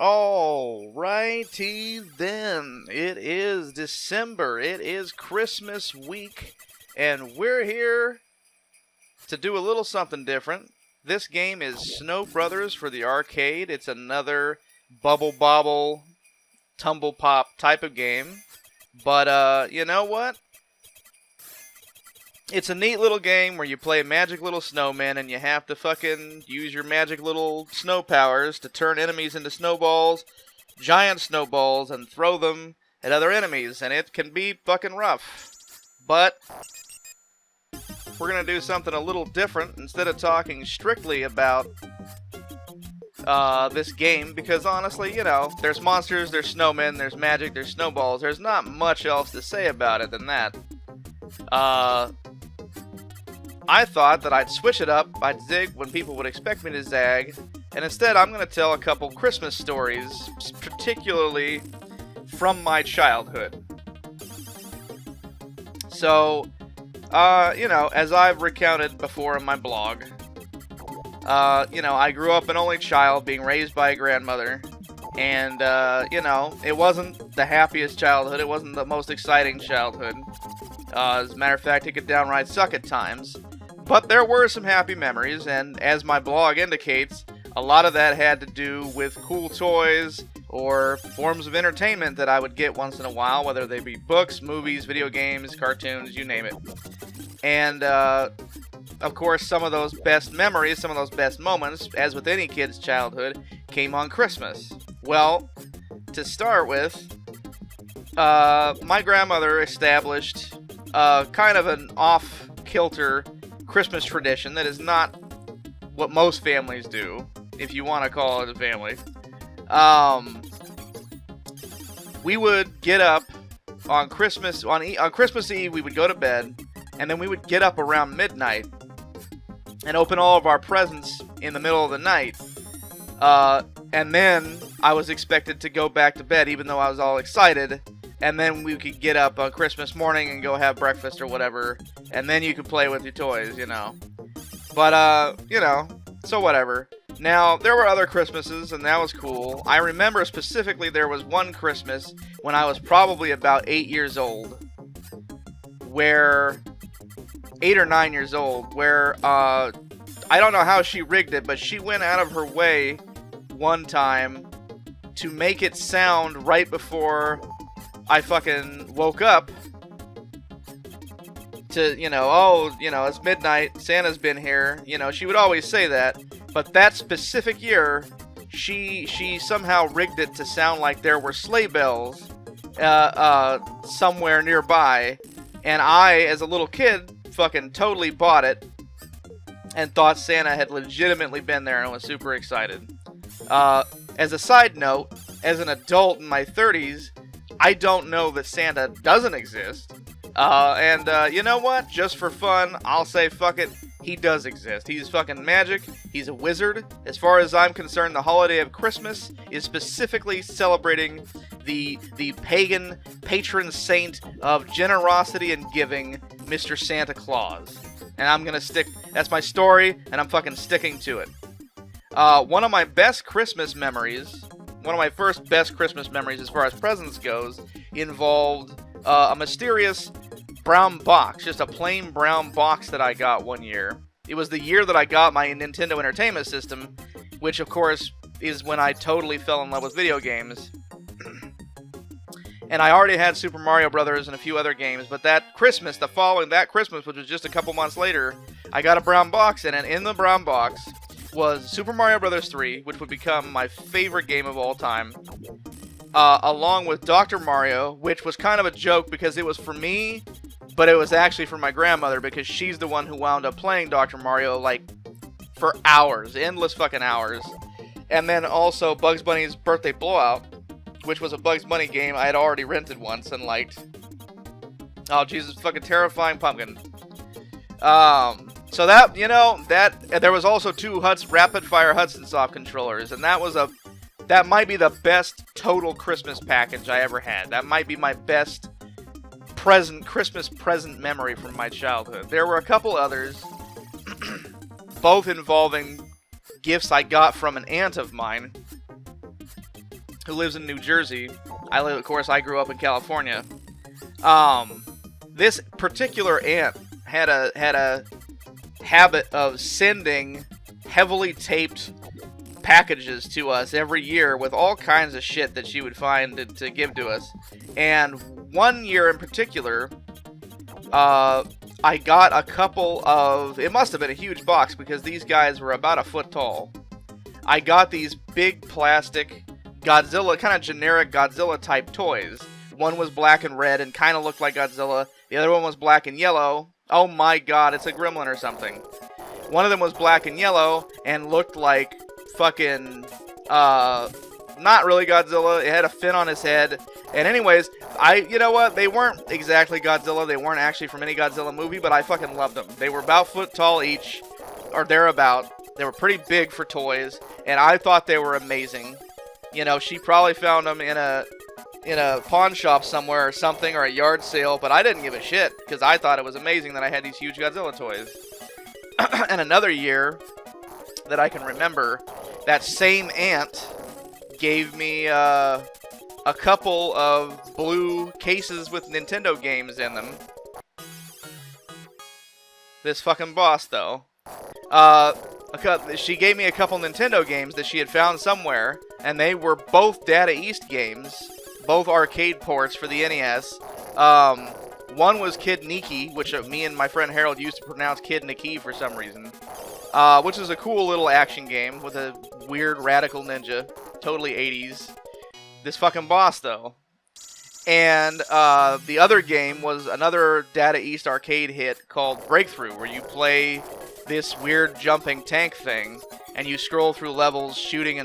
Alrighty then, it is December, it is Christmas week, and we're here to do a little something different. This game is Snow Brothers for the arcade. It's another bubble bobble, tumble pop type of game, but you know what? It's a neat little game where you play magic little snowmen and you have to fucking use your magic little snow powers to turn enemies into snowballs, giant snowballs, and throw them at other enemies, and it can be fucking rough. But we're going to do something a little different instead of talking strictly about this game, because honestly, you know, there's monsters, there's snowmen, there's magic, there's snowballs. There's not much else to say about it than that. I thought that I'd switch it up, I'd zig when people would expect me to zag, and instead I'm going to tell a couple Christmas stories, particularly from my childhood. So, you know, as I've recounted before in my blog, you know, I grew up an only child being raised by a grandmother, and, you know, it wasn't the happiest childhood, it wasn't the most exciting childhood. As a matter of fact, it could downright suck at times. But there were some happy memories, and as my blog indicates, a lot of that had to do with cool toys or forms of entertainment that I would get once in a while, whether they be books, movies, video games, cartoons, you name it. And, of course, some of those best memories, some of those best moments, as with any kid's childhood, came on Christmas. Well, to start with, my grandmother established kind of an off-kilter Christmas tradition that is not what most families do, if you want to call it a family. We would get up on Christmas Eve. We would go to bed, and then we would get up around midnight and open all of our presents in the middle of the night. And then I was expected to go back to bed, even though I was all excited. And then we could get up on Christmas morning and go have breakfast or whatever. And then you could play with your toys, you know. But, you know, so whatever. Now, there were other Christmases, and that was cool. I remember specifically there was one Christmas when I was probably about 8 years old. 8 or 9 years old, where, I don't know how she rigged it, but she went out of her way one time to make it sound right before I fucking woke up to, you know, oh, you know, it's midnight, Santa's been here. You know, she would always say that, but that specific year, she somehow rigged it to sound like there were sleigh bells somewhere nearby, and I, as a little kid, fucking totally bought it and thought Santa had legitimately been there and was super excited. As a side note, as an adult in my 30s, I don't know that Santa doesn't exist. And you know what? Just for fun, I'll say fuck it. He does exist. He's fucking magic. He's a wizard. As far as I'm concerned, the holiday of Christmas is specifically celebrating the pagan patron saint of generosity and giving, Mr. Santa Claus. And I'm gonna that's my story, and I'm fucking sticking to it. One of my best Christmas memories, one of my first best Christmas memories as far as presents goes, involved a mysterious brown box, just a plain brown box that I got one year. It was the year that I got my Nintendo Entertainment System, which of course is when I totally fell in love with video games. And I already had Super Mario Brothers and a few other games, but that Christmas, that Christmas, which was just a couple months later, I got a brown box, and in the brown box was Super Mario Brothers 3, which would become my favorite game of all time, along with Dr. Mario, which was kind of a joke because it was for me, but it was actually for my grandmother because she's the one who wound up playing Dr. Mario, like, for hours, endless fucking hours. And then also Bugs Bunny's Birthday Blowout, which was a Bugs Bunny game I had already rented once and liked. Oh, Jesus, fucking terrifying pumpkin. So that, there was also two Rapid Fire Hudson Soft controllers, and that might be the best total Christmas package I ever had. That might be my best Christmas present memory from my childhood. There were a couple others, both involving gifts I got from an aunt of mine who lives in New Jersey. Of course, I grew up in California. This particular aunt had a habit of sending heavily taped packages to us every year with all kinds of shit that she would find to give to us. And one year in particular, I got a couple of... It must have been a huge box because these guys were about a foot tall. I got these big plastic Godzilla, kind of generic Godzilla type toys. One was black and red and kind of looked like Godzilla. The other one was black and yellow. Oh my god, it's a gremlin or something. One of them was black and yellow and looked like fucking, not really Godzilla. It had a fin on his head. And anyways, you know what? They weren't exactly Godzilla. They weren't actually from any Godzilla movie, but I fucking loved them. They were about foot tall each, or thereabout. They were pretty big for toys, and I thought they were amazing. You know, she probably found them in a pawn shop somewhere or something, or a yard sale, but I didn't give a shit, because I thought it was amazing that I had these huge Godzilla toys. And another year that I can remember, that same aunt gave me a couple of blue cases with Nintendo games in them. This fucking boss, though. She gave me a couple Nintendo games that she had found somewhere, and they were both Data East games, both arcade ports for the NES. One was Kid Niki, which me and my friend Harold used to pronounce Kid Niki for some reason, which is a cool little action game with a weird radical ninja, totally 80s. This fucking boss, though. And the other game was another Data East arcade hit called Breakthrough, where you play this weird jumping tank thing, and you scroll through levels shooting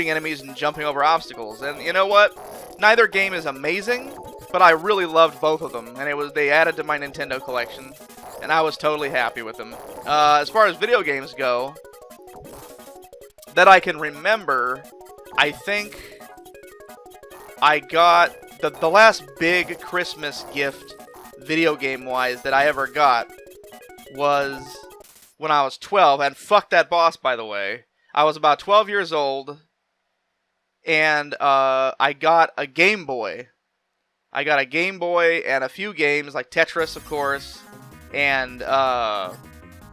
enemies and jumping over obstacles. And you know what? Neither game is amazing, but I really loved both of them, and they added to my Nintendo collection, and I was totally happy with them. As far as video games go, that I can remember, I think I got the last big Christmas gift, video game-wise, that I ever got was when I was 12, and fuck that boss, by the way. I was about 12 years old, and I got a Game Boy. I got a Game Boy and a few games, like Tetris, of course, and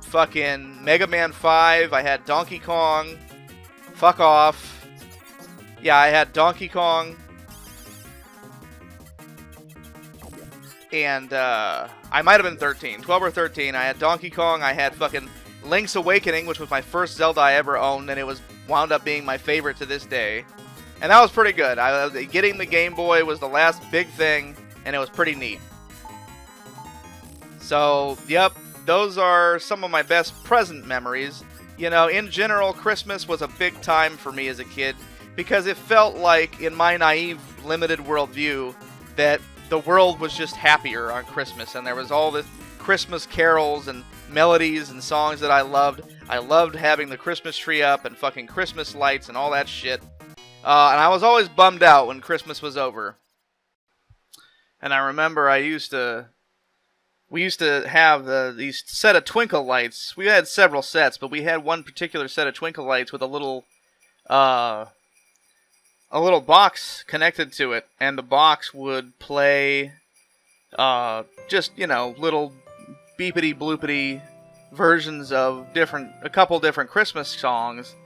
fucking Mega Man 5. I had Donkey Kong. Fuck off. Yeah, I had Donkey Kong. And I might have been 13, 12 or 13. I had Donkey Kong. I had fucking Link's Awakening, which was my first Zelda I ever owned, and it was wound up being my favorite to this day. And that was pretty good. Getting the Game Boy was the last big thing, and it was pretty neat. So, yep, those are some of my best present memories. You know, in general, Christmas was a big time for me as a kid, because it felt like, in my naive, limited worldview, that the world was just happier on Christmas, and there was all this Christmas carols and melodies and songs that I loved. I loved having the Christmas tree up and fucking Christmas lights and all that shit. And I was always bummed out when Christmas was over. And I remember we used to have these set of twinkle lights. We had several sets, but we had one particular set of twinkle lights with a little box connected to it, and the box would play just, little beepity bloopity versions of a couple different Christmas songs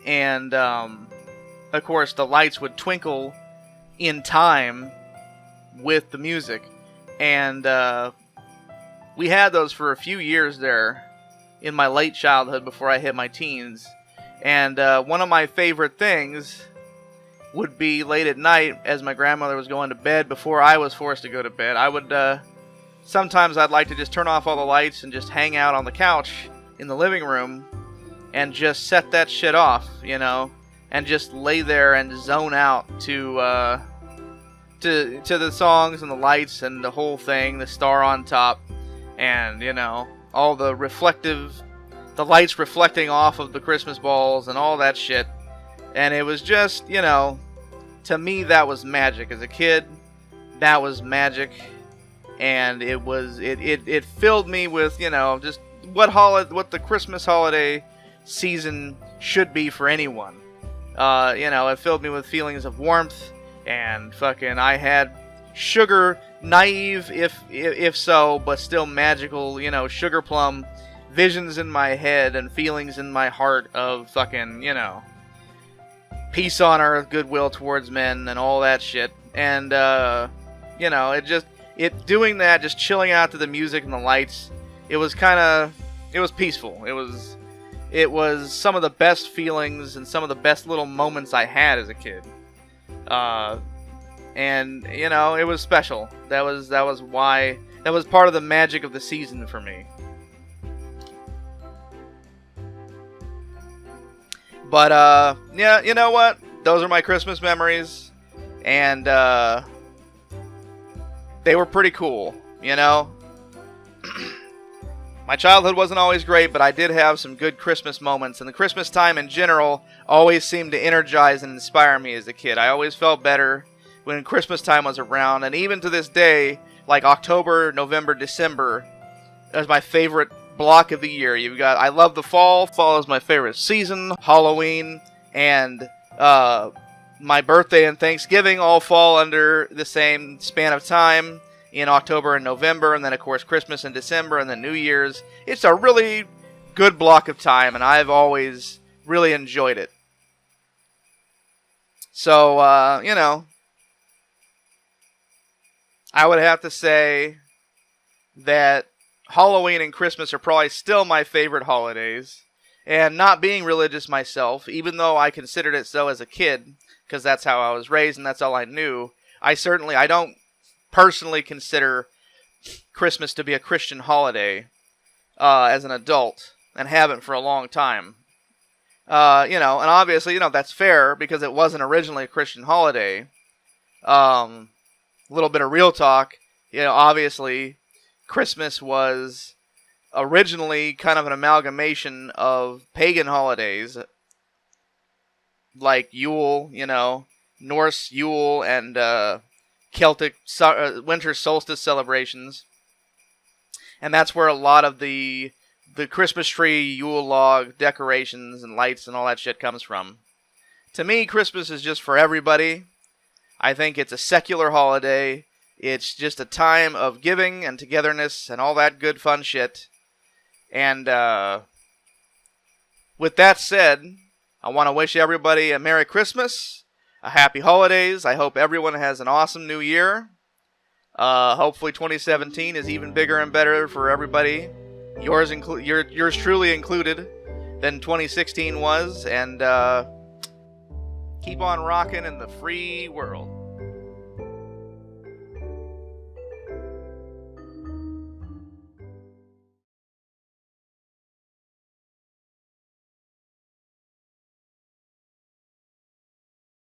And, of course, the lights would twinkle in time with the music. And we had those for a few years there in my late childhood before I hit my teens. And one of my favorite things would be late at night as my grandmother was going to bed before I was forced to go to bed. I would, sometimes I'd like to just turn off all the lights and just hang out on the couch in the living room and just set that shit off, you know, and just lay there and zone out to the songs and the lights and the whole thing, the star on top, and, you know, all the lights reflecting off of the Christmas balls and all that shit. And it was just, you know, to me that was magic. As a kid, that was magic. And it filled me with, you know, just what the Christmas holiday season should be for anyone. You know, it filled me with feelings of warmth and fucking I had sugar, naive if so, but still magical, you know, sugar plum visions in my head and feelings in my heart of fucking, you know, peace on earth, goodwill towards men, and all that shit. And, you know, doing that, just chilling out to the music and the lights, it was peaceful. It was some of the best feelings and some of the best little moments I had as a kid. And, you know, it was special. That was part of the magic of the season for me. But, yeah, you know what? Those are my Christmas memories. And, they were pretty cool, you know? My childhood wasn't always great, but I did have some good Christmas moments. And the Christmas time in general always seemed to energize and inspire me as a kid. I always felt better when Christmas time was around. And even to this day, like October, November, December, is my favorite block of the year. I love the fall. Fall is my favorite season. Halloween and my birthday and Thanksgiving all fall under the same span of time in October and November, and then of course Christmas in December, and then New Year's. It's a really good block of time, and I've always really enjoyed it. So, you know, I would have to say that Halloween and Christmas are probably still my favorite holidays. And not being religious myself, even though I considered it so as a kid, because that's how I was raised and that's all I knew, I don't personally consider Christmas to be a Christian holiday as an adult, and haven't for a long time. You know, and obviously, you know, that's fair, because it wasn't originally a Christian holiday. A little bit of real talk, you know, obviously, Christmas was originally kind of an amalgamation of pagan holidays, like Yule, you know, Norse Yule, and Celtic winter solstice celebrations. And that's where a lot of the Christmas tree, Yule log, decorations, and lights and all that shit comes from. To me, Christmas is just for everybody. I think it's a secular holiday. It's just a time of giving and togetherness and all that good fun shit. And with that said, I want to wish everybody a Merry Christmas, a Happy Holidays. I hope everyone has an awesome New Year. Hopefully 2017 is even bigger and better for everybody. Yours truly included than 2016 was. And keep on rocking in the free world.